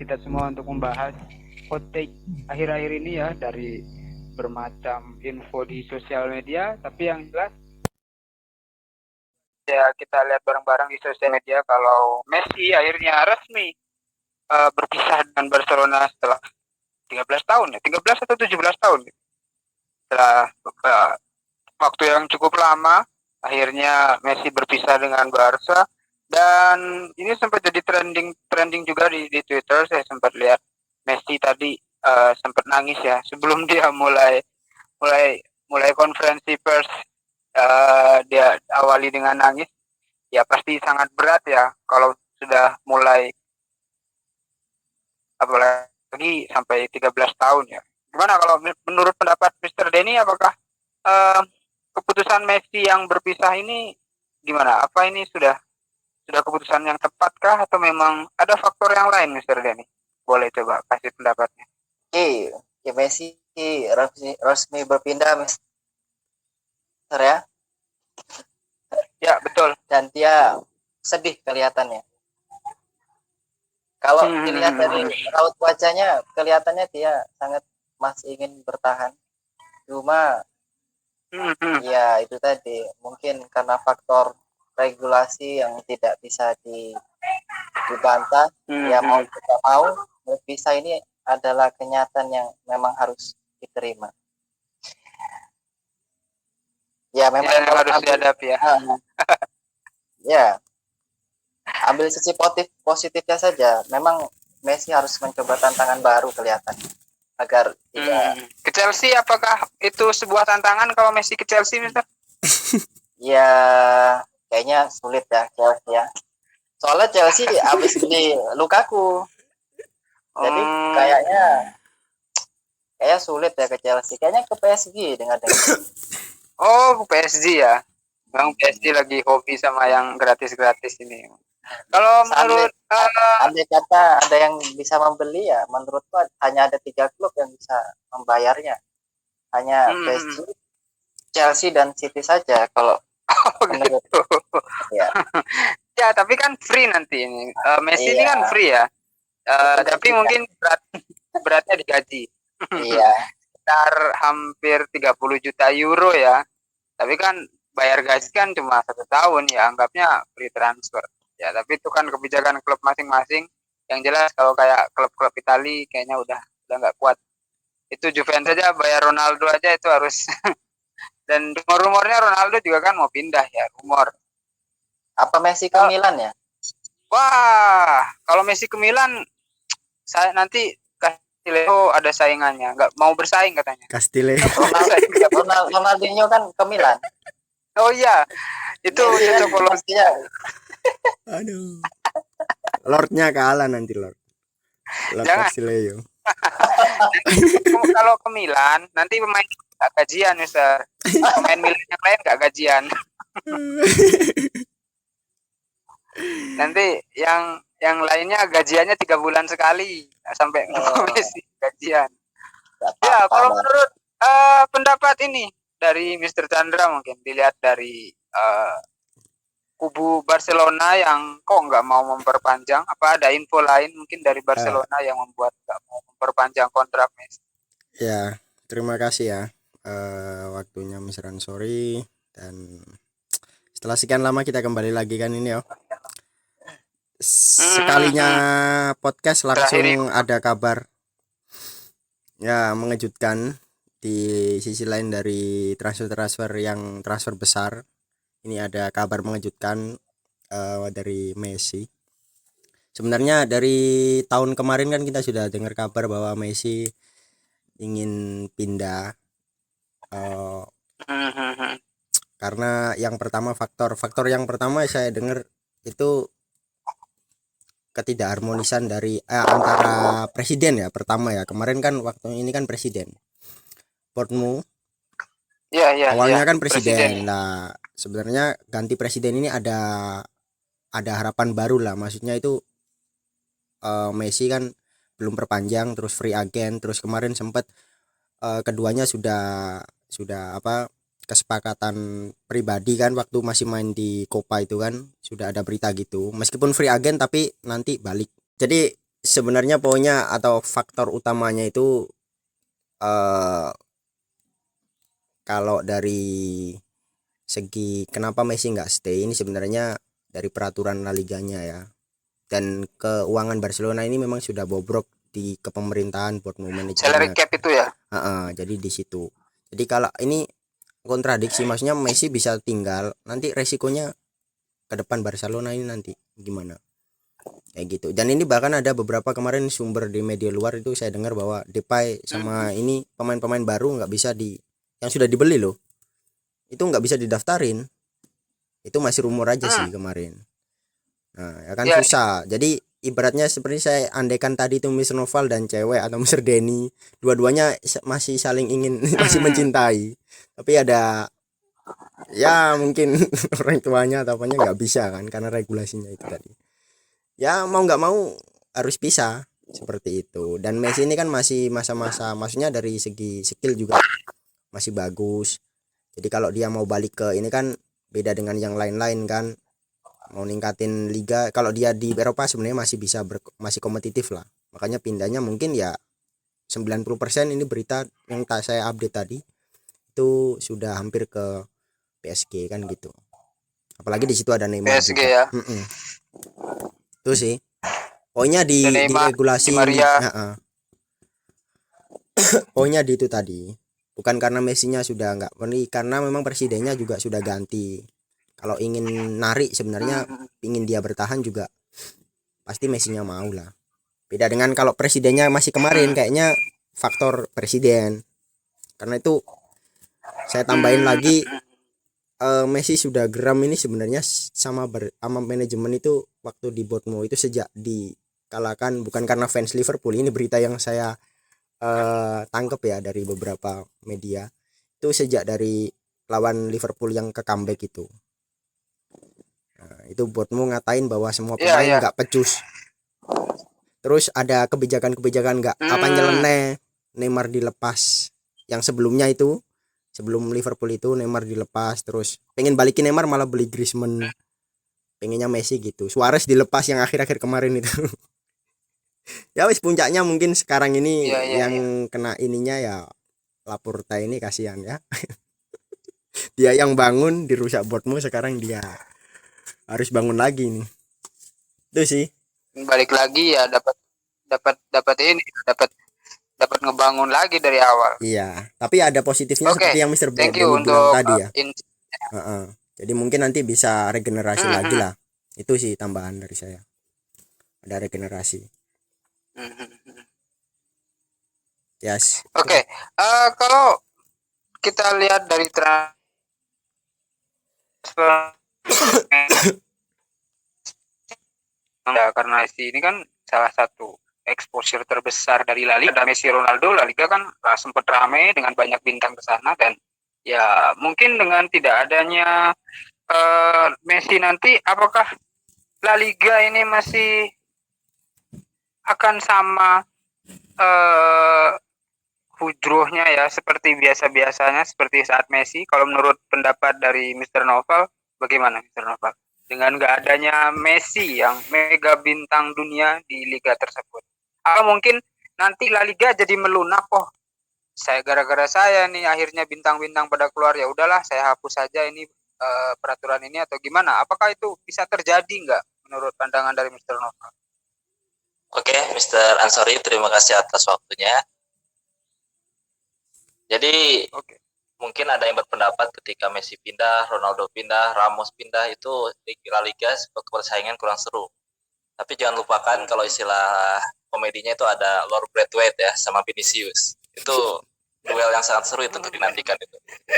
kita semua untuk membahas hot take akhir-akhir ini ya, dari bermacam info di sosial media. Tapi yang jelas ya, kita lihat bareng-bareng di sosial media kalau Messi akhirnya resmi berpisah dengan Barcelona setelah 13 tahun ya, 13 atau 17 tahun setelah waktu yang cukup lama. Akhirnya Messi berpisah dengan Barca, dan ini sempat jadi trending juga di Twitter. Saya sempat lihat Messi tadi sempat nangis ya sebelum dia mulai konferensi pers. Dia awali dengan nangis. Ya pasti sangat berat ya kalau sudah mulai, apalagi sampai 13 tahun ya. Gimana kalau menurut pendapat Mr. Denny, apakah keputusan Messi yang berpisah ini gimana? Apa ini sudah keputusan yang tepatkah atau memang ada faktor yang lain, Mr. Denny? Boleh coba kasih pendapatnya. Oke, Messi resmi berpindah, Mister ya. Ya, betul. Dan dia sedih kelihatannya. Kalau dilihat dari raut wajahnya, kelihatannya dia sangat masih ingin bertahan. Cuma ya itu tadi, mungkin karena faktor regulasi yang tidak bisa dibantah. Ya mau tidak mau, berpisah ini adalah kenyataan yang memang harus diterima. Ya memang yang harus dihadapi ya. Ya, ambil sisi positifnya saja. Memang Messi harus mencoba tantangan baru kelihatannya agar tidak. Ke Chelsea, apakah itu sebuah tantangan kalau Messi ke Chelsea, Mister? Ya kayaknya sulit ya Chelsea ya. Soalnya Chelsea habis beli Lukaku. Jadi kayaknya sulit ya ke Chelsea. Kayaknya ke PSG dengan. Oh, ke PSG ya. Bang, PSG lagi hobi sama yang gratis-gratis ini. Kalau menurut andai kata ada yang bisa membeli, ya menurutku hanya ada 3 klub yang bisa membayarnya. Hanya PSG, Chelsea dan City saja kalau gitu. Ya. Ya, tapi kan free nanti ini. Messi ini kan free ya. Tapi mungkin beratnya digaji. Iya. Sekitar hampir 30 juta euro ya. Tapi kan bayar gaji kan cuma 1 tahun ya, anggapnya free transfer. Ya, tapi itu kan kebijakan klub masing-masing. Yang jelas kalau kayak klub-klub Italia kayaknya udah nggak kuat. Itu Juventus aja bayar Ronaldo aja itu harus. Dan rumor-rumornya Ronaldo juga kan mau pindah ya, rumor. Apa Messi ke Milan ya? Wah, kalau Messi ke Milan, saya nanti Castillo ada saingannya, nggak mau bersaing katanya. Castillo. Ronaldinho kan ke Milan. Oh iya, itu cocokologinya. Aduh. Lordnya kalah nanti Lord Castillo. Kalau ke Milan, nanti pemain nggak gajian, Mister. Pemain Milan yang lain nggak gajian. Nanti yang lainnya gajiannya 3 bulan sekali sampai Messi gajian. Ya, kalau menurut pendapat ini dari Mr. Chandra, mungkin dilihat dari kubu Barcelona yang kok nggak mau memperpanjang, apa ada info lain mungkin dari Barcelona yang membuat nggak mau memperpanjang kontrak Messi? Ya, terima kasih ya waktunya Mr. Ansori, dan setelah sekian lama kita kembali lagi kan ini ya. Sekalinya podcast langsung ada kabar ya mengejutkan di sisi lain dari transfer yang transfer besar. Ini ada kabar mengejutkan dari Messi. Sebenarnya dari tahun kemarin kan kita sudah dengar kabar bahwa Messi ingin pindah karena yang pertama faktor yang pertama saya dengar itu ketidakharmonisan dari antara presiden ya. Pertama ya, kemarin kan waktu ini kan presiden Portmu awalnya kan presiden. Nah sebenarnya ganti presiden ini ada harapan baru lah, maksudnya itu Messi kan belum perpanjang, terus free agent, terus kemarin sempat keduanya sudah apa kesepakatan pribadi kan waktu masih main di Copa itu kan sudah ada berita gitu, meskipun free agent tapi nanti balik. Jadi sebenarnya poinnya atau faktor utamanya itu kalau dari segi kenapa Messi nggak stay ini sebenarnya dari peraturan La Liganya ya, dan keuangan Barcelona ini memang sudah bobrok di kepemerintahan buat Salary manajemennya. cap itu ya. Jadi di situ. Jadi kalau ini kontradiksi, maksudnya Messi bisa tinggal, nanti resikonya ke depan Barcelona ini nanti gimana? Kayak gitu. Dan ini bahkan ada beberapa kemarin sumber di media luar itu saya dengar bahwa Depay sama ini pemain-pemain baru nggak bisa yang sudah dibeli loh, itu nggak bisa didaftarin. Itu masih rumor aja sih kemarin. Nah ya kan susah. Jadi ibaratnya seperti saya andaikan tadi itu Mr. Noval dan cewek atau Mr. Denny, dua-duanya masih saling ingin masih mencintai, tapi ada ya mungkin orang tuanya atau apanya nggak bisa kan karena regulasinya itu tadi. Ya mau nggak mau harus pisah seperti itu. Dan Messi ini kan masih masa-masa, maksudnya dari segi skill juga masih bagus. Jadi kalau dia mau balik ke ini kan beda dengan yang lain-lain kan, mau ningkatin liga. Kalau dia di Eropa sebenarnya masih bisa masih kompetitif lah, makanya pindahnya mungkin ya 90% ini berita yang saya update tadi itu sudah hampir ke PSG kan gitu. Apalagi di situ ada Neymar PSG juga. ya. Itu sih pokoknya di Neymar, regulasi Di ini. Maria. Pokoknya di itu tadi bukan karena Messinya sudah nggak pergi, karena memang presidennya juga sudah ganti. Kalau ingin narik sebenarnya ingin dia bertahan juga pasti Messinya mau lah. Beda dengan kalau presidennya masih kemarin, kayaknya faktor presiden. Karena itu saya tambahin lagi, Messi sudah geram ini sebenarnya sama manajemen itu waktu di Bournemouth itu sejak dikalahkan, bukan karena fans Liverpool. Ini berita yang saya tangkep ya dari beberapa media, itu sejak dari lawan Liverpool yang ke comeback itu. Nah, itu Bournemouth ngatain bahwa semua pemain nggak pecus. Terus ada kebijakan-kebijakan nggak apa nyeleneh, Neymar dilepas. Yang sebelumnya itu sebelum Liverpool itu Neymar dilepas, terus pengen balikin Neymar malah beli Griezmann, pengennya Messi gitu. Suarez dilepas yang akhir-akhir kemarin itu. Ya wis puncaknya mungkin sekarang ini yang kena ininya ya Laporta ini, kasihan ya. Dia yang bangun dirusak Bournemouth, sekarang dia harus bangun lagi nih. Itu sih. Balik lagi ya dapat ini dapat ngebangun lagi dari awal. Iya, tapi ada positifnya seperti yang Mr. Thank Denny you bilang untuk tadi ya. Jadi mungkin nanti bisa regenerasi lagi lah. Itu sih tambahan dari saya. Ada regenerasi. Yes. Oke. Kalau kita lihat dari transfer ya, karena ini kan salah satu exposure terbesar dari La Liga. Ada Messi, Ronaldo, La Liga kan sempat ramai dengan banyak bintang ke sana, dan ya mungkin dengan tidak adanya Messi nanti, apakah La Liga ini masih akan sama hujrohnya ya seperti biasa-biasanya seperti saat Messi? Kalau menurut pendapat dari Mr. Noval, bagaimana Mr. Noval? Dengan nggak adanya Messi yang mega bintang dunia di liga tersebut, atau mungkin nanti La Liga jadi melunak, oh saya gara-gara saya nih akhirnya bintang-bintang pada keluar, ya udahlah saya hapus saja ini peraturan ini, atau gimana? Apakah itu bisa terjadi nggak menurut pandangan dari Mr. Noval? Oke, Mr. Ansori, terima kasih atas waktunya. Jadi mungkin ada yang berpendapat ketika Messi pindah, Ronaldo pindah, Ramos pindah, itu La Liga persaingan kurang seru. Tapi jangan lupakan kalau istilah komedinya itu ada Lord Braithwaite ya sama Vinicius. Itu duel yang sangat seru itu untuk dinantikan itu.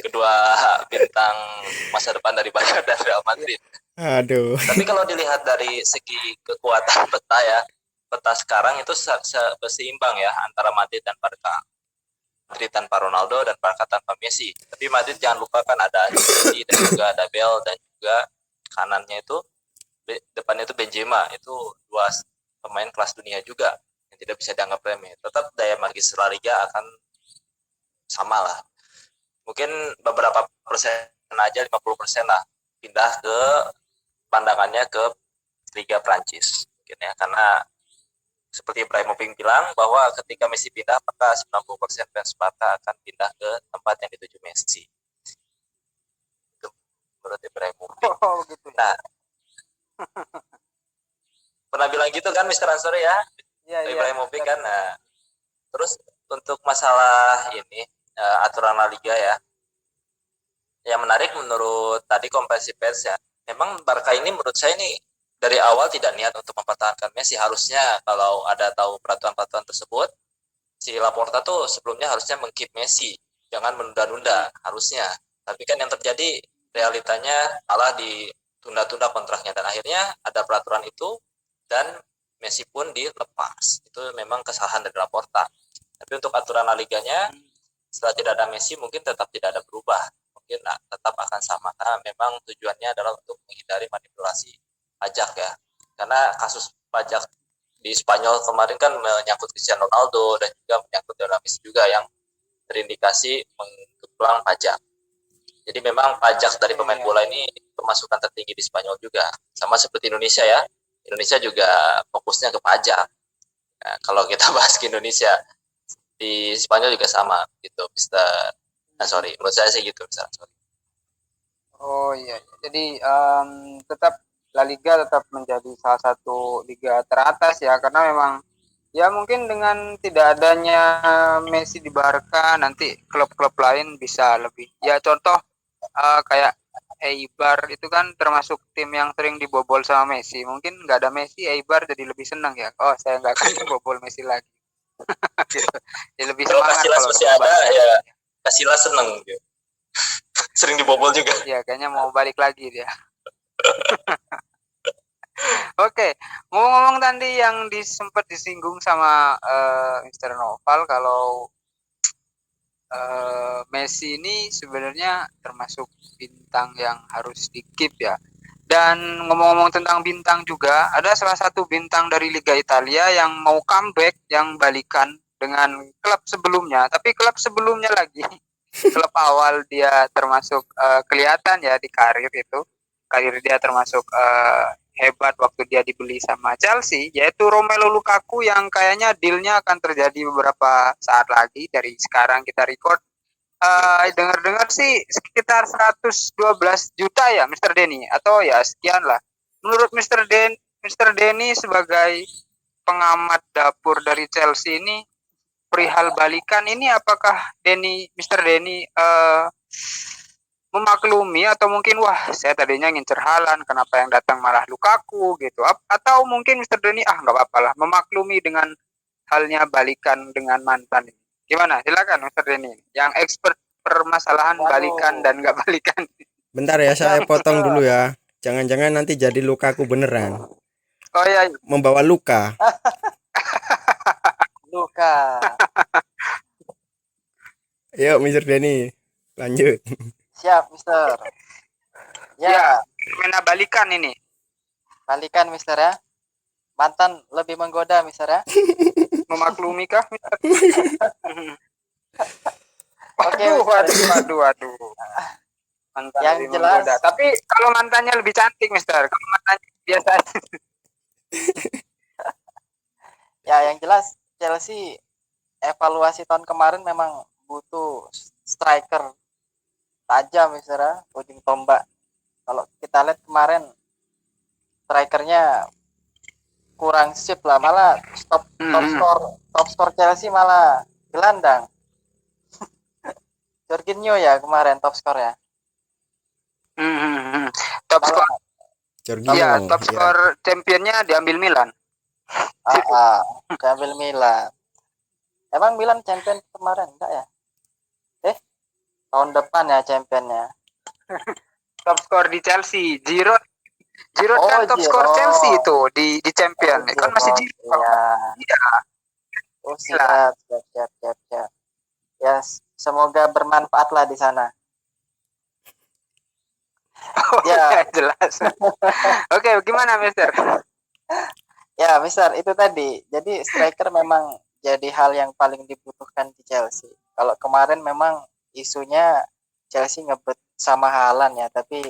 Kedua bintang masa depan dari Barca dan Real Madrid. Aduh. Tapi kalau dilihat dari segi kekuatan peta ya, peta sekarang itu seimbang ya antara Madrid dan Barca. Madrid tanpa Ronaldo dan Barca tanpa Messi. Tapi Madrid jangan lupakan ada Messi dan juga ada Bale, dan juga kanannya itu depannya itu Benzema. Itu dua pemain kelas dunia juga yang tidak bisa dianggap remeh. Tetap daya magis La Liga akan sama lah. Mungkin beberapa persen aja, 50% lah pindah ke pandangannya ke Liga Prancis mungkin ya, karena seperti Ibrahimovic bilang bahwa ketika Messi pindah maka 90% fans Barca akan pindah ke tempat yang dituju Messi. Itu menurut Ibrahimovic. Oh, gitu. Nah, pernah bilang gitu kan Mr. Ansori ya? Iya, Ibrahimovic kan. Nah, terus untuk masalah ini aturan La Liga ya. Yang menarik menurut tadi konferensi pers ya. Memang Barca ini menurut saya ini dari awal tidak niat untuk mempertahankan Messi. Harusnya kalau ada tahu peraturan-peraturan tersebut, si Laporta tuh sebelumnya harusnya mengkeep Messi, jangan menunda-nunda harusnya. Tapi kan yang terjadi realitanya malah ditunda-tunda kontraknya dan akhirnya ada peraturan itu dan Messi pun dilepas. Itu memang kesalahan dari Laporta. Tapi untuk aturan La Liganya setelah tidak ada Messi mungkin tetap tidak ada berubah. Mungkin tetap akan sama karena memang tujuannya adalah untuk menghindari manipulasi pajak ya. Karena kasus pajak di Spanyol kemarin kan menyangkut Cristiano Ronaldo dan juga menyangkut Lionel Messi juga yang terindikasi menggemplang pajak. Jadi memang pajak dari pemain bola ini pemasukan tertinggi di Spanyol juga. Sama seperti Indonesia ya. Indonesia juga fokusnya ke pajak. Nah, kalau kita bahas ke Indonesia, di Spanyol juga sama gitu, Mister. Sorry, menurut saya sih gitu, Mister. Sorry. Oh iya, jadi tetap La Liga tetap menjadi salah satu liga teratas ya, karena memang ya mungkin dengan tidak adanya Messi di Barca nanti klub-klub lain bisa lebih. Ya contoh kayak Eibar itu kan termasuk tim yang sering dibobol sama Messi. Mungkin nggak ada Messi, Eibar jadi lebih senang ya. Oh, saya nggak akan dibobol Messi lagi. Gitu. Ya lebih Kalau semangat Casillas kalau masih sama ada Barca. ya, Casillas seneng gitu. Sering dibobol juga. Ya kayaknya mau balik lagi dia. Oke, ngomong-ngomong tadi yang sempat disinggung sama Mr. Noval kalau Messi ini sebenarnya termasuk bintang yang harus di-keep ya. Dan ngomong-ngomong tentang bintang juga, ada salah satu bintang dari Liga Italia yang mau comeback, yang balikan dengan klub sebelumnya. Tapi klub sebelumnya lagi, klub awal dia termasuk kelihatan ya di karir itu. Karir dia termasuk hebat waktu dia dibeli sama Chelsea, yaitu Romelu Lukaku yang kayaknya dealnya akan terjadi beberapa saat lagi dari sekarang kita record. Dengar-dengar sih sekitar 112 juta ya Mr. Denny, atau ya sekian lah. Menurut Mr. Denny sebagai pengamat dapur dari Chelsea ini, perihal balikan ini apakah Mr. Denny memaklumi atau mungkin wah saya tadinya ngincer Haaland kenapa yang datang malah Lukaku gitu, atau mungkin Mr. Denny nggak apa-apa lah memaklumi dengan halnya balikan dengan mantan ini. Gimana? Silakan Mr. Denny yang expert permasalahan balikan dan nggak balikan. Bentar ya, saya potong dulu ya. Jangan-jangan nanti jadi Lukaku beneran. Oh iya. Membawa luka. Luka. Yuk Mr. Denny, lanjut. Siap, Mister. Ya, fenomena balikan ini. Balikan, Mister ya. Mantan lebih menggoda, Mister ya. Memaklumi kah? Oke, waduh. Mantan yang lebih jelas menggoda. Tapi kalau mantannya lebih cantik, Mister. Kalau mantannya biasa. Ya, yang jelas Chelsea evaluasi tahun kemarin memang butuh striker tajam, Mister ya, ujung tombak. Kalau kita lihat kemarin strikernya kurang sip lah, malah top skor Chelsea malah gelandang. Jorginho ya kemarin top skor ya. Top skor. Jorginho. Iya, top skor championnya diambil Milan. Diambil Milan. Emang Milan champion kemarin enggak ya? Tahun depan ya championnya. Top skor di Chelsea, Giroud kan top skor Chelsea itu di champion. Kan masih Giroud. Iya. Oh, siap. Ya, semoga bermanfaat lah di sana. Ya, jelas. Oke, gimana, Mister? Ya, Mister, itu tadi. Jadi striker memang jadi hal yang paling dibutuhkan di Chelsea. Kalau kemarin memang isunya Chelsea ngebet sama Haaland ya, tapi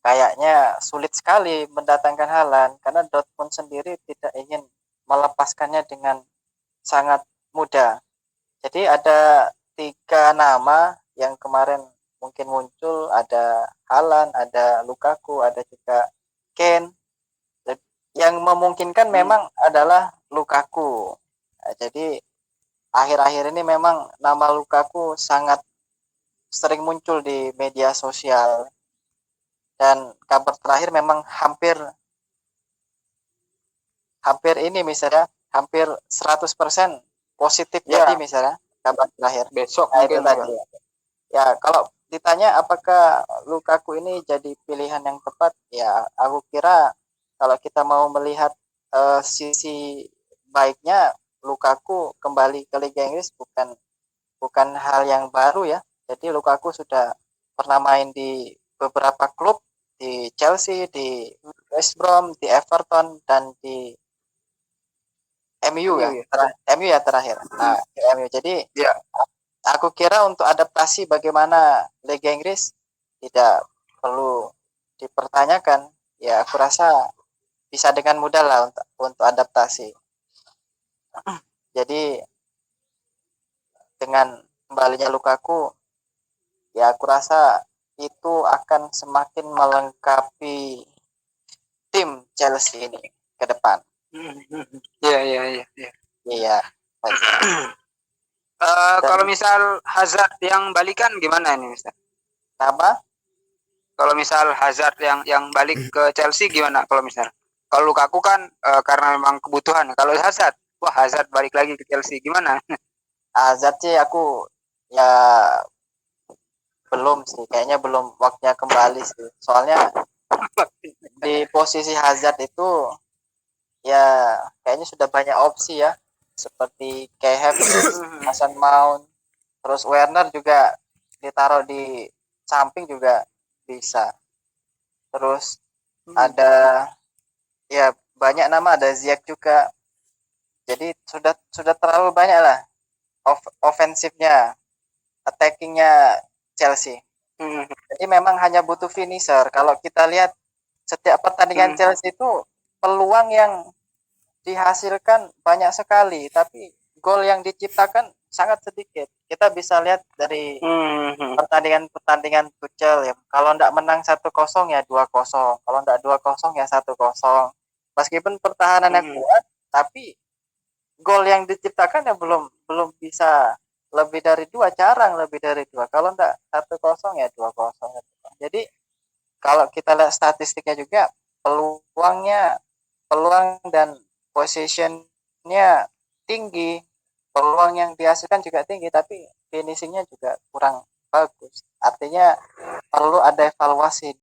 kayaknya sulit sekali mendatangkan Haaland karena Dortmund sendiri tidak ingin melepaskannya dengan sangat mudah. Jadi ada 3 nama yang kemarin mungkin muncul, ada Haaland, ada Lukaku, ada juga Kane. Yang memungkinkan memang adalah Lukaku. Nah, jadi akhir-akhir ini memang nama Lukaku sangat sering muncul di media sosial, dan kabar terakhir memang hampir ini misalnya hampir 100% positif tadi misalnya kabar terakhir besok itu tadi. Ya, kalau ditanya apakah Lukaku ini jadi pilihan yang tepat, ya aku kira kalau kita mau melihat sisi baiknya, Lukaku kembali ke Liga Inggris bukan hal yang baru ya. Jadi Lukaku sudah pernah main di beberapa klub, di Chelsea, di West Brom, di Everton, dan di MU ya. MU ya terakhir. Nah, di MU. Jadi aku kira untuk adaptasi bagaimana Liga Inggris tidak perlu dipertanyakan. Ya, aku rasa bisa dengan mudah lah untuk adaptasi. Jadi dengan kembalinya Lukaku, ya aku rasa itu akan semakin melengkapi tim Chelsea ini ke depan. Iya. Kalau misal Hazard yang balikan gimana ini, Mister? Apa? Kalau misal Hazard yang balik ke Chelsea gimana? Kalau Lukaku kan karena memang kebutuhan. Kalau Hazard, wah Hazard balik lagi ke Chelsea gimana? Hazard sih aku ya belum sih, kayaknya belum waktunya kembali sih. Soalnya di posisi Hazard itu ya kayaknya sudah banyak opsi ya, seperti Kai Havertz, Mason Mount, terus Werner juga ditaruh di samping juga bisa. Terus ada ya banyak nama, ada Ziyech juga. Jadi sudah terlalu banyak lah ofensifnya, attackingnya Chelsea. Jadi memang hanya butuh finisher. Kalau kita lihat setiap pertandingan Chelsea itu peluang yang dihasilkan banyak sekali, tapi gol yang diciptakan sangat sedikit. Kita bisa lihat dari pertandingan Tuchel ya. Kalau tidak menang 1-0 ya 2-0. Kalau tidak 2-0 ya 1-0. Meskipun pertahanannya kuat, tapi gol yang diciptakan ya belum bisa lebih dari 2, jarang lebih dari 2. Kalau tidak 1-0 ya 2-0. Jadi kalau kita lihat statistiknya juga, peluang dan possession-nya tinggi, peluang yang dihasilkan juga tinggi, tapi finishing-nya juga kurang bagus. Artinya perlu ada evaluasi